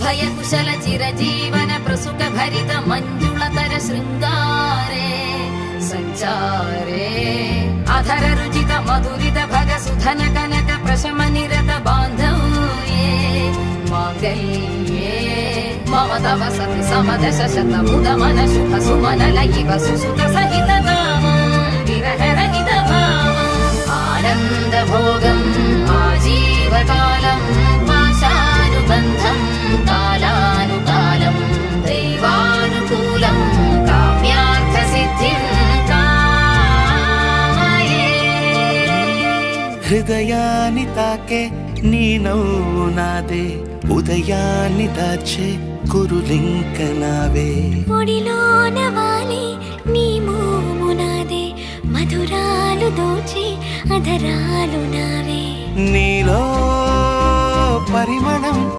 अभय कुशल चिरजीवन प्रसुख भरित मंजुलतर शृंगारे संचारे अधर रुचित मधुरित भग सुधन कनक प्रशम निरत बांधव्ये मांगल्ये मम तव सति समदश शत मुद मन शुभ सुमन लयिव सुसुत सहित विरह रहित भावम् आनंद भोगम् आजीवकालम् पाशानुबन्धम् कालानुकालम् दैवानुकूलम् काम्यार्थ सिद्धिम् कामये हृदयानि ताके नी नव्वु नादे उदयानि दाचे कुरुलिंक नावे ఒడిలోన వాలి నీ మోము నాదే మధురాలు దోచి అధరాలు నావే నీలో పరిమళం